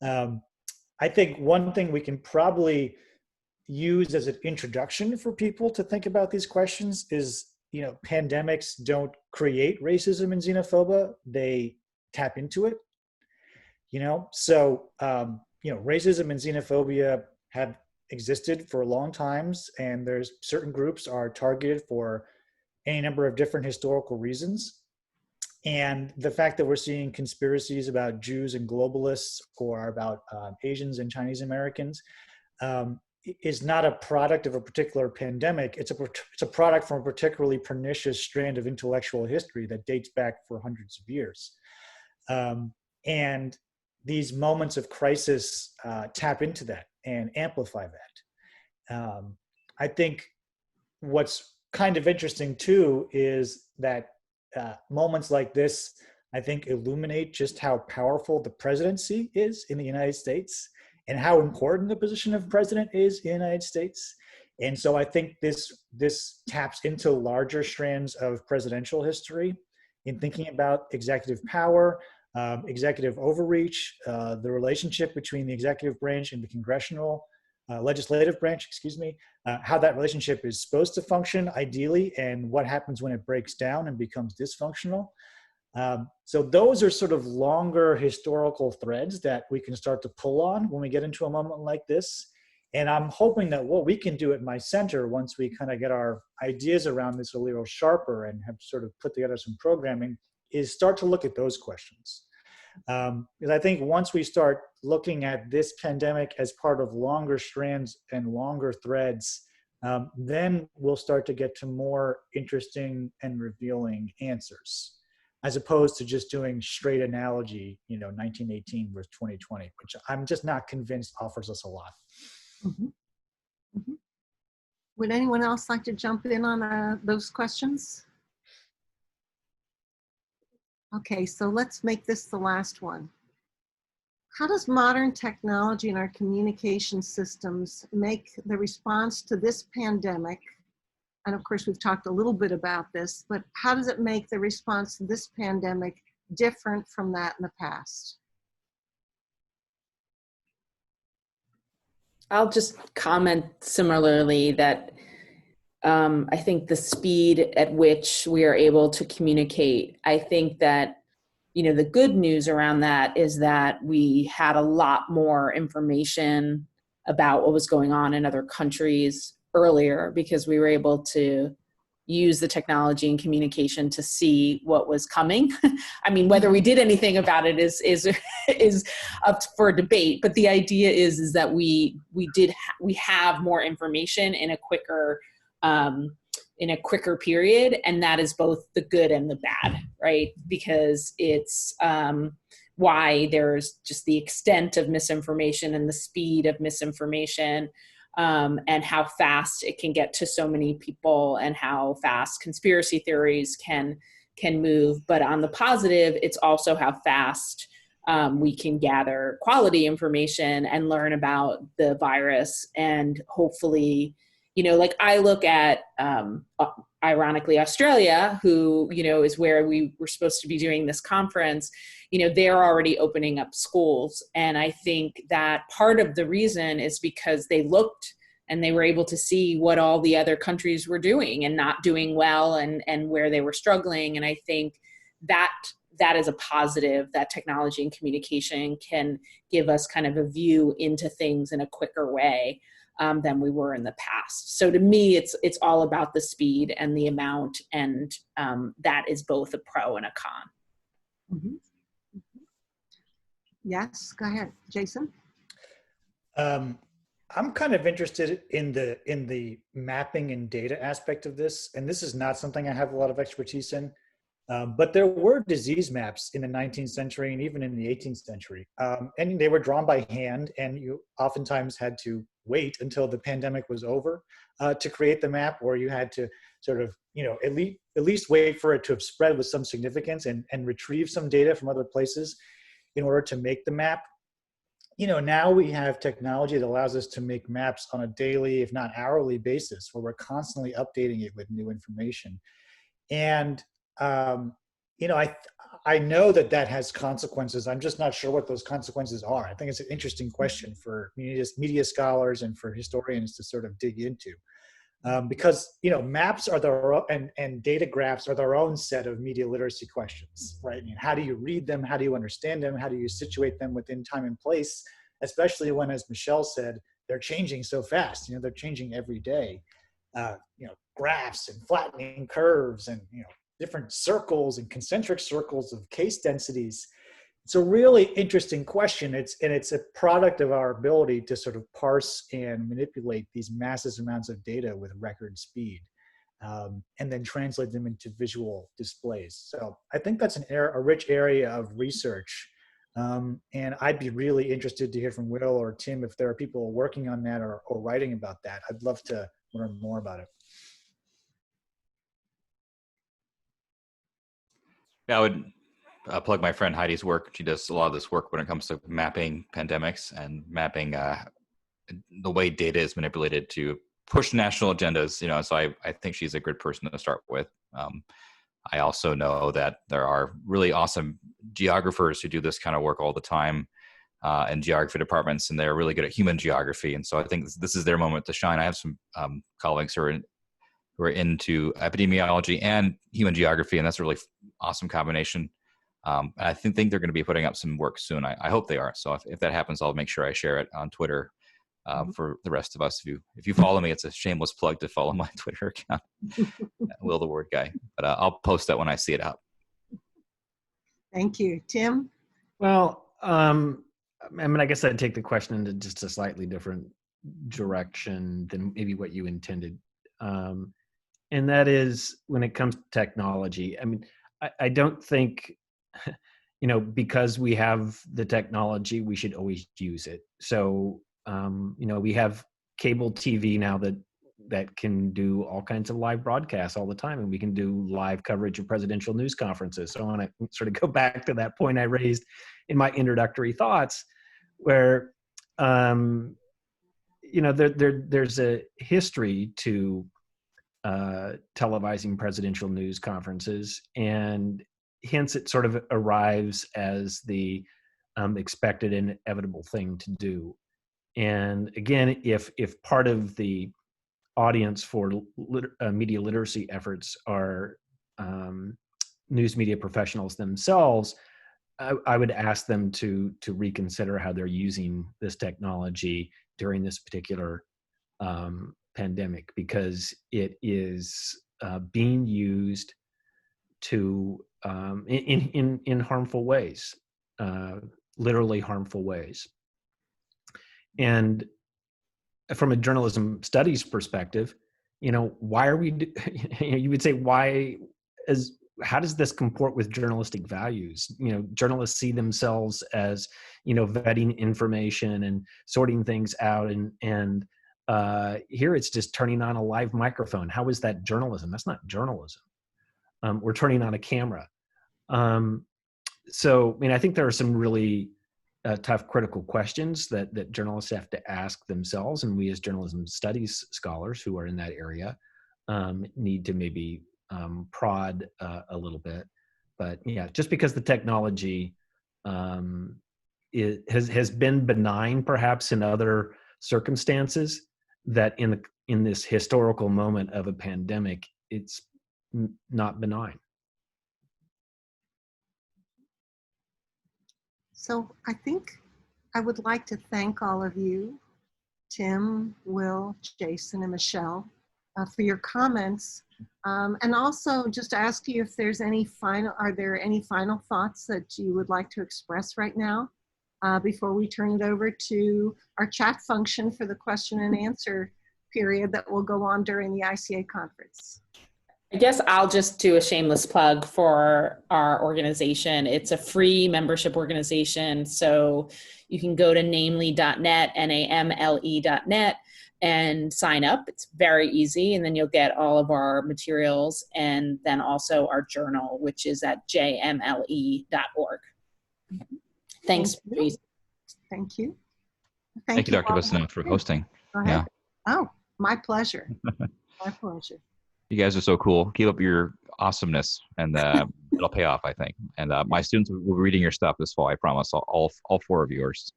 I think one thing we can probably use as an introduction for people to think about these questions is, pandemics don't create racism and xenophobia, they tap into it. So racism and xenophobia have existed for long times, and there's certain groups are targeted for any number of different historical reasons. And the fact that we're seeing conspiracies about Jews and globalists or about Asians and Chinese Americans is not a product of a particular pandemic. It's a product from a particularly pernicious strand of intellectual history that dates back for hundreds of years. And these moments of crisis tap into that and amplify that. I think what's kind of interesting too is that moments like this, I think, illuminate just how powerful the presidency is in the United States and how important the position of president is in the United States. And so I think this taps into larger strands of presidential history in thinking about executive power, executive overreach, the relationship between the executive branch and the congressional legislative branch, how that relationship is supposed to function ideally, and what happens when it breaks down and becomes dysfunctional. So those are sort of longer historical threads that we can start to pull on when we get into a moment like this. And I'm hoping that what we can do at my center, once we kind of get our ideas around this a little sharper and have sort of put together some programming, is start to look at those questions. Because I think once we start looking at this pandemic as part of longer strands and longer threads, then we'll start to get to more interesting and revealing answers, as opposed to just doing straight analogy, 1918 versus 2020, which I'm just not convinced offers us a lot. Mm-hmm. Mm-hmm. Would anyone else like to jump in on those questions? Okay, so let's make this the last one. How does modern technology in our communication systems make the response to this pandemic, and of course we've talked a little bit about this, but how does it make the response to this pandemic different from that in the past? I'll just comment similarly that I think the speed at which we are able to communicate, I think that, the good news around that is that we had a lot more information about what was going on in other countries earlier, because we were able to use the technology and communication to see what was coming. I mean, whether we did anything about it is up for debate, but the idea is that we have more information in a quicker period, and that is both the good and the bad, right? Because it's why there's just the extent of misinformation and the speed of misinformation, and how fast it can get to so many people, and how fast conspiracy theories can move. But on the positive, it's also how fast we can gather quality information and learn about the virus, and hopefully, like I look at, ironically, Australia, who, is where we were supposed to be doing this conference, they're already opening up schools. And I think that part of the reason is because they looked and they were able to see what all the other countries were doing and not doing well, and where they were struggling. And I think that is a positive, that technology and communication can give us kind of a view into things in a quicker way than we were in the past. So to me, it's all about the speed and the amount, and that is both a pro and a con. Mm-hmm. Yes, go ahead, Jason. I'm kind of interested in the mapping and data aspect of this, and this is not something I have a lot of expertise in. But there were disease maps in the 19th century and even in the 18th century. And they were drawn by hand, and you oftentimes had to wait until the pandemic was over to create the map, or you had to sort of, at least wait for it to have spread with some significance and retrieve some data from other places in order to make the map. Now we have technology that allows us to make maps on a daily, if not hourly basis, where we're constantly updating it with new information. And I know that has consequences. I'm just not sure what those consequences are. I think it's an interesting question for media scholars and for historians to sort of dig into. Because maps are and data graphs are their own set of media literacy questions, right? I mean, how do you read them? How do you understand them? How do you situate them within time and place? Especially when, as Michelle said, they're changing so fast. They're changing every day. Graphs and flattening curves and different circles and concentric circles of case densities. It's a really interesting question. It's a product of our ability to sort of parse and manipulate these massive amounts of data with record speed, and then translate them into visual displays. So I think that's a rich area of research. And I'd be really interested to hear from Will or Tim if there are people working on that or writing about that. I'd love to learn more about it. Yeah, I would plug my friend Heidi's work. She does a lot of this work when it comes to mapping pandemics and mapping the way data is manipulated to push national agendas. So I think she's a good person to start with. I also know that there are really awesome geographers who do this kind of work all the time in geography departments, and they're really good at human geography. And so I think this is their moment to shine. I have some colleagues who are into epidemiology and human geography, and that's a really awesome combination. And I think they're going to be putting up some work soon. I hope they are. So if that happens, I'll make sure I share it on Twitter for the rest of us. If you follow me, it's a shameless plug to follow my Twitter account, Will the Word Guy. But I'll post that when I see it out. Thank you. Tim? Well, I guess I'd take the question into just a slightly different direction than maybe what you intended. And that is when it comes to technology. I don't think, because we have the technology, we should always use it. So, we have cable TV now that can do all kinds of live broadcasts all the time, and we can do live coverage of presidential news conferences. So I want to sort of go back to that point I raised in my introductory thoughts, where, there's a history to televising presidential news conferences, and hence it sort of arrives as the expected and inevitable thing to do. And again, if part of the audience for media literacy efforts are news media professionals themselves, I would ask them to reconsider how they're using this technology during this particular pandemic, because it is being used to in harmful ways, literally harmful ways. And from a journalism studies perspective, why are we? You would say, how does this comport with journalistic values? Journalists see themselves as vetting information and sorting things out, and here it's just turning on a live microphone. How is that journalism? That's not journalism. We're turning on a camera. So, I think there are some really tough critical questions that journalists have to ask themselves, and we as journalism studies scholars who are in that area need to maybe prod a little bit. But yeah, just because the technology has been benign perhaps in other circumstances, that in this historical moment of a pandemic, it's not benign. So I think I would like to thank all of you, Tim, Will, Jason, and Michelle, for your comments. And also just ask you if there's are there any final thoughts that you would like to express right now before we turn it over to our chat function for the question and answer period that will go on during the ICA conference. I guess I'll just do a shameless plug for our organization. It's a free membership organization. So you can go to namely.net, NAMLE.net, and sign up. It's very easy. And then you'll get all of our materials and then also our journal, which is at jmle.org. Thanks, Patrice. Thank you. Thank you, Dr. Buzzanell, for hosting. Go ahead. Yeah. Oh, my pleasure. My pleasure. You guys are so cool. Keep up your awesomeness, and it'll pay off, I think. And my students will be reading your stuff this fall, I promise. All 4 of yours.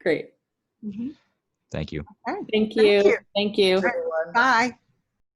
Great. Mm-hmm. Thank you. Okay. Thank you. Thank you. Thank you. Bye.